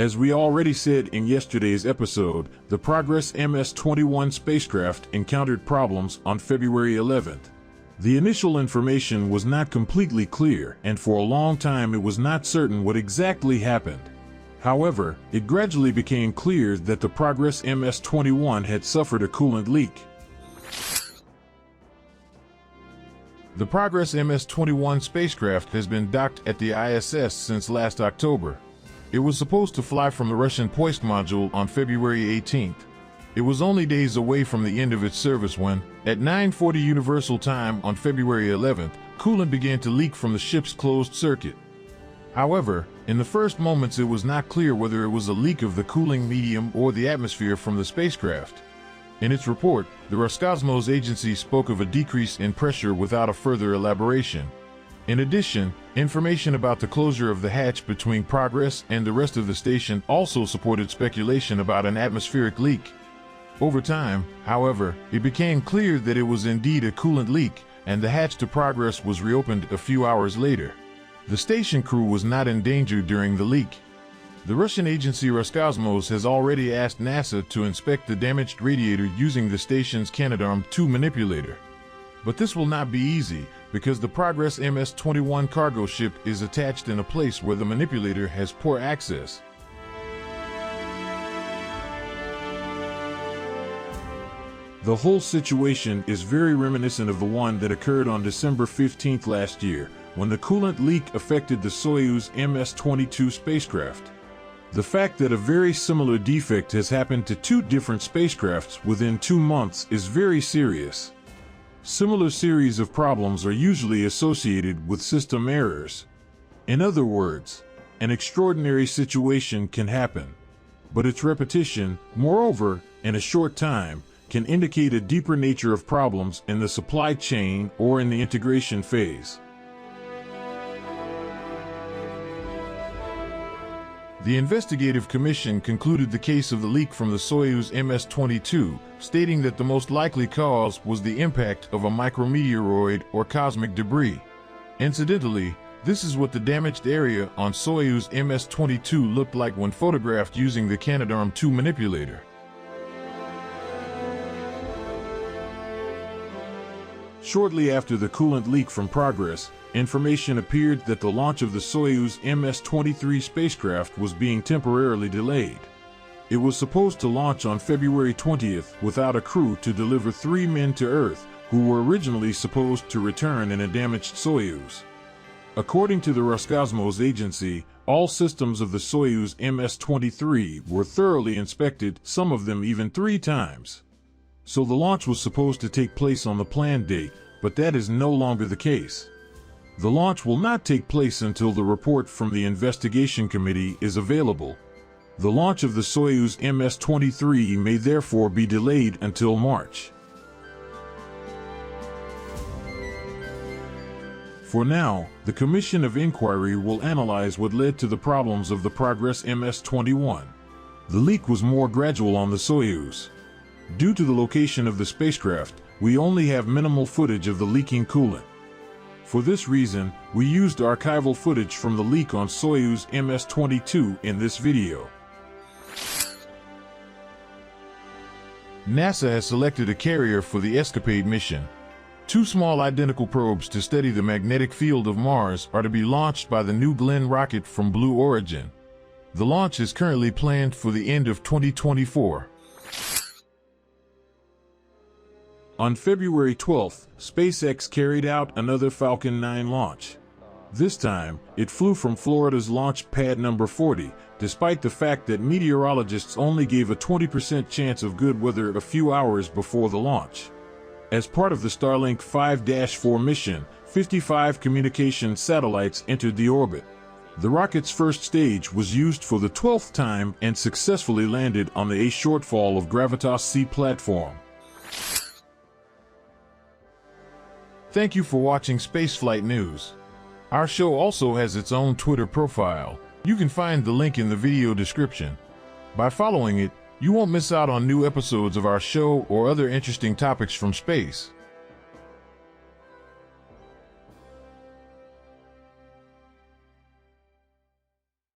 As we already said in yesterday's episode, the Progress MS-21 spacecraft encountered problems on February 11th. The initial information was not completely clear, and for a long time it was not certain what exactly happened. However, it gradually became clear that the Progress MS-21 had suffered a coolant leak. The Progress MS-21 spacecraft has been docked at the ISS since last October. It was supposed to fly from the Russian Poist module on February 18th. It was only days away from the end of its service when, at 9:40 Universal Time on February 11th, coolant began to leak from the ship's closed circuit. However, in the first moments it was not clear whether it was a leak of the cooling medium or the atmosphere from the spacecraft. In its report, the Roscosmos agency spoke of a decrease in pressure without a further elaboration. In addition, information about the closure of the hatch between Progress and the rest of the station also supported speculation about an atmospheric leak. Over time, however, it became clear that it was indeed a coolant leak, and the hatch to Progress was reopened a few hours later. The station crew was not in danger during the leak. The Russian agency Roscosmos has already asked NASA to inspect the damaged radiator using the station's Canadarm2 manipulator. But this will not be easy, because the Progress MS-21 cargo ship is attached in a place where the manipulator has poor access. The whole situation is very reminiscent of the one that occurred on December 15th last year, when the coolant leak affected the Soyuz MS-22 spacecraft. The fact that a very similar defect has happened to two different spacecrafts within 2 months is very serious. Similar series of problems are usually associated with system errors. In other words, an extraordinary situation can happen, but its repetition, moreover, in a short time, can indicate a deeper nature of problems in the supply chain or in the integration phase. The investigative commission concluded the case of the leak from the Soyuz MS-22, stating that the most likely cause was the impact of a micrometeoroid or cosmic debris. Incidentally, this is what the damaged area on Soyuz MS-22 looked like when photographed using the Canadarm2 manipulator. Shortly after the coolant leak from Progress, information appeared that the launch of the Soyuz MS-23 spacecraft was being temporarily delayed. It was supposed to launch on February 20th without a crew to deliver 3 men to Earth, who were originally supposed to return in a damaged Soyuz. According to the Roscosmos agency, all systems of the Soyuz MS-23 were thoroughly inspected, some of them even 3 times. So the launch was supposed to take place on the planned date, but that is no longer the case. The launch will not take place until the report from the investigation committee is available. The launch of the Soyuz MS-23 may therefore be delayed until March. For now, the Commission of Inquiry will analyze what led to the problems of the Progress MS-21. The leak was more gradual on the Soyuz. Due to the location of the spacecraft, we only have minimal footage of the leaking coolant. For this reason, we used archival footage from the leak on Soyuz MS-22 in this video. NASA has selected a carrier for the Escapade mission. 2 small identical probes to study the magnetic field of Mars are to be launched by the New Glenn rocket from Blue Origin. The launch is currently planned for the end of 2024. On February 12th, SpaceX carried out another Falcon 9 launch. This time, it flew from Florida's launch pad number 40, despite the fact that meteorologists only gave a 20% chance of good weather a few hours before the launch. As part of the Starlink 5-4 mission, 55 communication satellites entered the orbit. The rocket's first stage was used for the 12th time and successfully landed on the A shortfall of Gravitas-C platform. Thank you for watching Spaceflight News. Our show also has its own Twitter profile. You can find the link in the video description. By following it, you won't miss out on new episodes of our show or other interesting topics from space.